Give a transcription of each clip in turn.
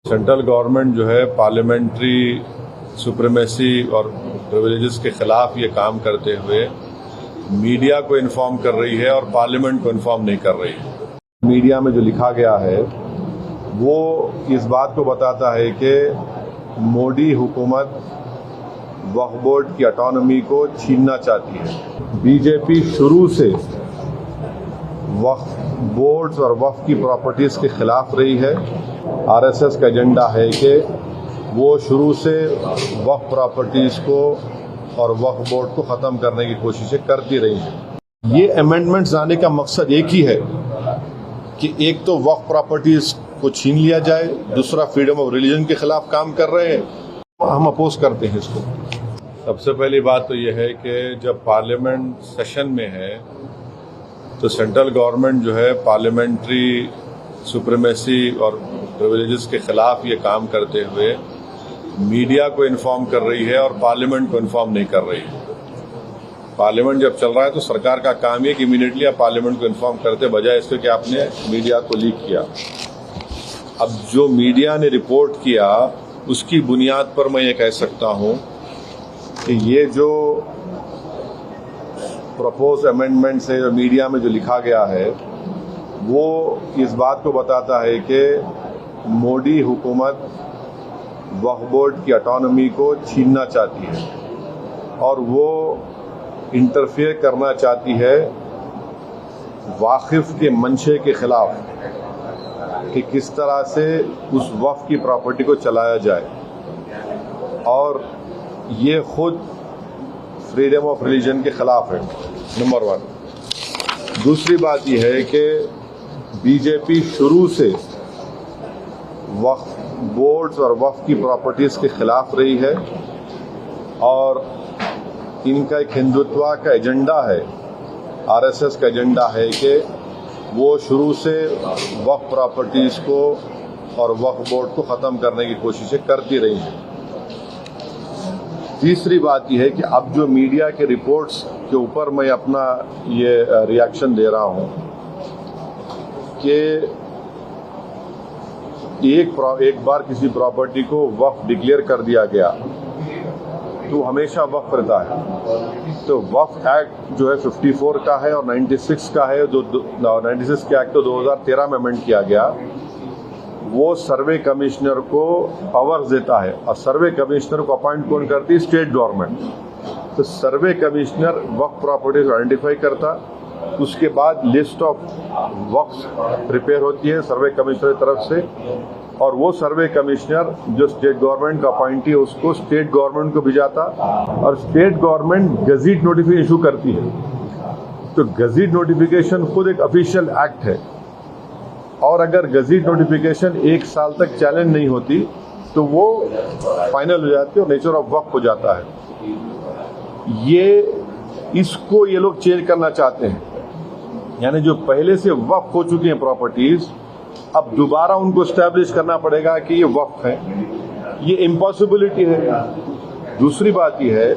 Central government जो है parliamentary supremacy और प्रिविलेजेस के खिलाफ ये काम करते हुए मीडिया को इन्फॉर्म कर रही है और पार्लियामेंट को इन्फॉर्म नहीं कर रही है। मीडिया में जो लिखा गया है वो इस बात को बताता है कि मोदी हुकूमत वक्फ बोर्ड की ऑटोनॉमी को छीनना चाहती है। बीजेपी शुरू से वक्फ बोर्ड्स और वक्फ की प्रॉपर्टीज के खिलाफ रही है। आरएसएस का एजेंडा है कि वो शुरू से वक्फ प्रॉपर्टीज को और वक्फ बोर्ड को खत्म करने की कोशिशें करती रही हैं। ये अमेंडमेंट्स आने का मकसद एक ही है कि एक तो वक्फ प्रॉपर्टीज को छीन लिया जाए, दूसरा फ्रीडम ऑफ रिलीजन के खिलाफ काम कर रहे हैं। हम अपोज करते हैं इसको। सबसे पहली बात तो यह है कि जब पार्लियामेंट सेशन में है तो सेंट्रल गवर्नमेंट जो है पार्लियामेंट्री सुप्रीमेसी और प्रिविलेजेस के खिलाफ ये काम करते हुए मीडिया को इन्फॉर्म कर रही है और पार्लियामेंट को इन्फॉर्म नहीं कर रही है। पार्लियामेंट जब चल रहा है तो सरकार का काम है कि इमीडिएटली आप पार्लियामेंट को इन्फॉर्म करते, बजाय इसके कि आपने मीडिया को लीक किया। अब जो मीडिया ने रिपोर्ट किया उसकी बुनियाद पर मैं ये कह सकता हूं कि ये जो प्रपोज अमेंडमेंट्स है, जो मीडिया में जो लिखा गया है, वो इस बात को बताता है कि मोदी हुकूमत वक्फ बोर्ड की ऑटोनॉमी को छीनना चाहती है और वो इंटरफेयर करना चाहती है वाकिफ के मंशे के खिलाफ कि किस तरह से उस वक्फ की प्रॉपर्टी को चलाया जाए, और ये खुद फ्रीडम ऑफ रिलीजन के खिलाफ है, नंबर 1। दूसरी बात यह है कि बीजेपी शुरू से वक्फ बोर्ड्स और वक्फ की प्रॉपर्टीज के खिलाफ रही है और इनका एक हिंदुत्व का एजेंडा है, आरएसएस का एजेंडा है कि वो शुरू से वक्फ प्रॉपर्टीज को और वक्फ बोर्ड को खत्म करने की कोशिशें करती रही हैं। तीसरी बात यह है कि अब जो मीडिया के रिपोर्ट्स के ऊपर मैं अपना ये रिएक्शन दे रहा हूं कि एक बार किसी प्रॉपर्टी को वक्फ डिक्लेयर कर दिया गया तो हमेशा वक्फ रहता है। तो वक्फ एक्ट जो है 54 का है और 96 का है, जो 96 के एक्ट तो 2013 में अमेंड किया गया। वो सर्वे कमिश्नर को पावर्स देता है और सर्वे कमिश्नर को अपॉइंट कौन करती है? State government. तो सर्वे कमिश्नर वक्फ प्रॉपर्टीज आइडेंटिफाई करता, उसके बाद लिस्ट ऑफ वक्फ प्रिपेयर होती है सर्वे कमिश्नर की तरफ से, और वो सर्वे कमिश्नर जो स्टेट गवर्नमेंट का अपॉइंटी है उसको स्टेट गवर्नमेंट को भिजाता और state government gazette notification issue करती है। तो गजीट नोटिफिकेशन खुद एक ऑफिशियल एक्ट है और अगर गजीट नोटिफिकेशन 1 साल तक चैलेंज नहीं होती तो वो फाइनल हो जाती है और नेचर ऑफ वक्फ हो जाता है। इसको ये लोग चेंज करना चाहते हैं, यानी जो पहले से वक्फ हो चुकी हैं प्रॉपर्टीज, अब दोबारा उनको एस्टैब्लिश करना पड़ेगा कि ये वक्फ है। ये इम्पॉसिबिलिटी है। दूसरी बात यह है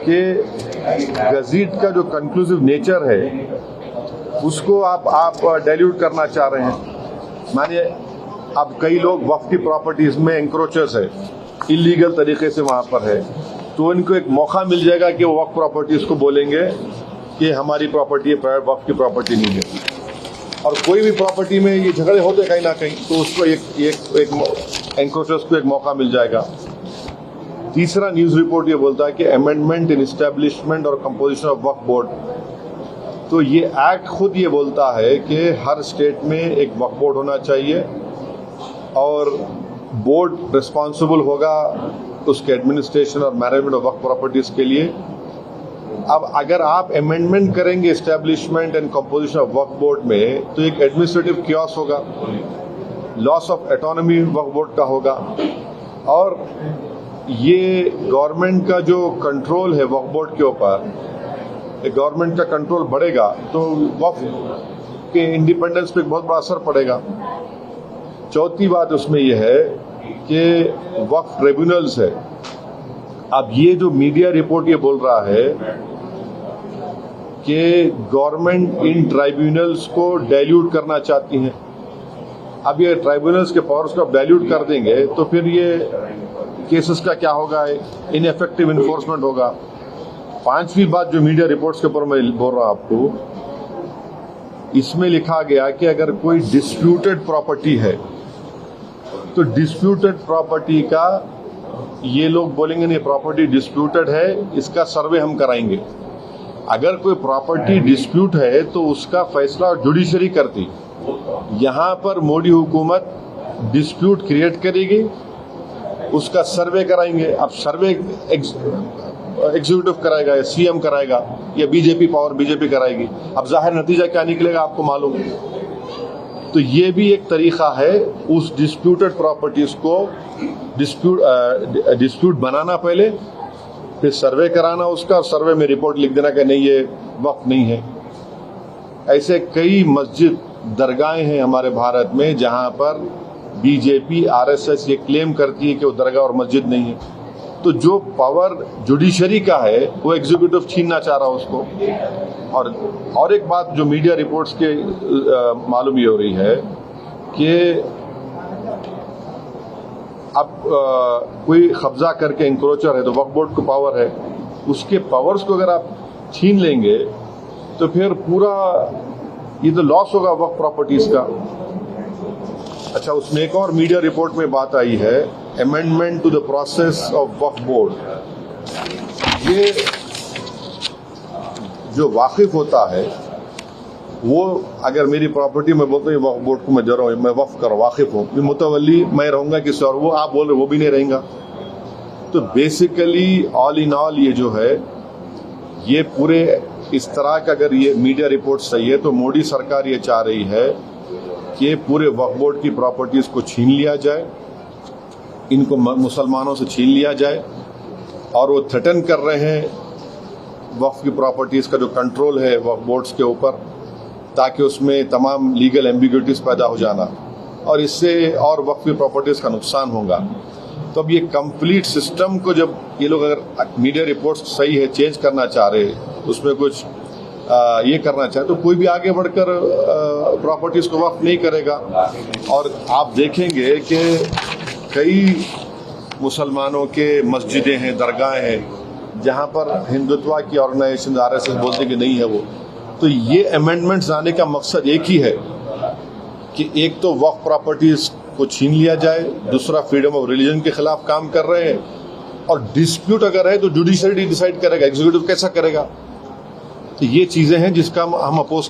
कि गजीट का जो कंक्लूसिव नेचर है उसको आप डाइल्यूट करना चाह रहे हैं। मानिए अब कई लोग वक्फ की प्रॉपर्टीज में एंक्रोचर्स है, इलीगल तरीके से वहां पर है, तो इनको एक मौका मिल जाएगा कि वो वक्फ प्रॉपर्टीज को बोलेंगे कि हमारी प्रॉपर्टी है, वक्फ की प्रॉपर्टी नहीं है। और कोई भी प्रॉपर्टी में ये झगड़े होते कहीं ना कहीं, तो उसको एक एंक्रोचर्स को एक मौका मिल जाएगा। तीसरा न्यूज रिपोर्ट ये बोलता है कि अमेंडमेंट इन एस्टैब्लिशमेंट और कंपोजिशन ऑफ वक्फ बोर्ड, तो ये एक्ट खुद ये बोलता है कि हर स्टेट में एक वक्फ बोर्ड होना चाहिए और बोर्ड रिस्पॉन्सिबल होगा उसके एडमिनिस्ट्रेशन और मैनेजमेंट ऑफ वक्फ प्रॉपर्टीज के लिए। अब अगर आप अमेंडमेंट करेंगे establishment and composition of Waqf board में तो एक एडमिनिस्ट्रेटिव क्योस होगा, loss of autonomy Waqf board का होगा, और ये गवर्नमेंट का जो कंट्रोल है वक्फ बोर्ड के ऊपर, गवर्नमेंट का कंट्रोल बढ़ेगा तो वक्फ के इंडिपेंडेंस पे बहुत बड़ा असर पड़ेगा। चौथी बात उसमें यह है कि वक्फ ट्रिब्यूनल्स है। अब ये जो मीडिया रिपोर्ट ये बोल रहा है कि गवर्नमेंट इन ट्राइब्यूनल्स को डाइल्यूट करना चाहती है। अब ये ट्राइब्यूनल्स के पावर्स को डाइल्यूट कर देंगे तो फिर ये केसेस का क्या होगा, इनएफेक्टिव इन्फोर्समेंट होगा। पांचवी बात जो मीडिया रिपोर्ट्स के ऊपर मैं बोल रहा हूं आपको, इसमें लिखा गया कि अगर कोई डिस्प्यूटेड प्रॉपर्टी है तो डिस्प्यूटेड प्रॉपर्टी का ये लोग बोलेंगे नहीं प्रॉपर्टी डिस्प्यूटेड है, इसका सर्वे हम कराएंगे। अगर कोई प्रॉपर्टी डिस्प्यूट है तो उसका फैसला जुडिशरी करती। यहां पर मोदी हुकूमत डिस्प्यूट क्रिएट करेगी, उसका सर्वे कराएंगे। अब सर्वे एग्जीक्यूटिव कराएगा या सीएम कराएगा या बीजेपी कराएगी। अब जाहिर नतीजा क्या निकलेगा आपको मालूम है। तो ये भी एक तरीका है उस डिस्प्यूटेड प्रॉपर्टीज को डिस्प्यूट बनाना, पहले फिर सर्वे कराना उसका, और सर्वे में रिपोर्ट लिख देना कि नहीं ये वक्फ नहीं है। ऐसे कई मस्जिद दरगाहें हैं हमारे भारत में जहां पर बीजेपी आरएसएस ये क्लेम करती है कि वो दरगाह और मस्जिद नहीं है। तो जो पावर जुडिशरी का है वो एग्जीक्यूटिव छीनना चाह रहा है उसको। और एक बात जो मीडिया रिपोर्ट्स के मालूम ये हो रही है कि अब कोई कब्जा करके इंक्रोचर है तो वक्फ बोर्ड को पावर है, उसके पावर्स को अगर आप छीन लेंगे तो फिर पूरा ये तो लॉस होगा वक्फ प्रॉपर्टीज का। अच्छा, उसमें एक और मीडिया रिपोर्ट में बात आई है, amendment to the process of Waqf board. ये जो वाकिफ होता है वो अगर मेरी प्रॉपर्टी में बोलता हूँ वक्फ बोर्ड को मैं दे रहा हूँ, मैं वक्फ कर वाकिफ हूँ, मुतवल्ली मैं रहूंगा किसी और, वो आप बोल रहे वो भी नहीं रहेगा। तो बेसिकली ऑल इन ऑल ये जो है ये पूरे इस तरह का, अगर ये मीडिया रिपोर्ट सही है तो मोदी सरकार ये चाह रही है कि पूरे वक्फ बोर्ड की प्रॉपर्टीज को छीन लिया जाए, इनको मुसलमानों से छीन लिया जाए। और वो थ्रेटन कर रहे हैं वक्फ की प्रॉपर्टीज का जो कंट्रोल है वक्फ बोर्ड्स के ऊपर, ताकि उसमें तमाम लीगल एम्बिग्युइटीज पैदा हो जाना, और इससे और वक्फ की प्रॉपर्टीज का नुकसान होगा। तो अब ये कंप्लीट सिस्टम को जब ये लोग अगर मीडिया रिपोर्ट्स सही है चेंज करना चाह रहे, उसमें कुछ ये करना चाहे, तो कोई भी आगे बढ़कर प्रॉपर्टीज को वक्फ नहीं करेगा। और आप देखेंगे कि कई मुसलमानों के मस्जिदें हैं, दरगाहें हैं जहां पर हिंदुत्व की ऑर्गेनाइजेशन आरएसएस बोलते कि नहीं है वो। तो ये अमेंडमेंट्स आने का मकसद एक ही है कि एक तो वक्फ प्रॉपर्टीज को छीन लिया जाए, दूसरा फ्रीडम ऑफ रिलीजन के खिलाफ काम कर रहे हैं, और डिस्प्यूट अगर है तो जुडिशरी डिसाइड करेगा, एग्जीक्यूटिव कैसा करेगा। तो ये चीजें हैं जिसका हम अपोज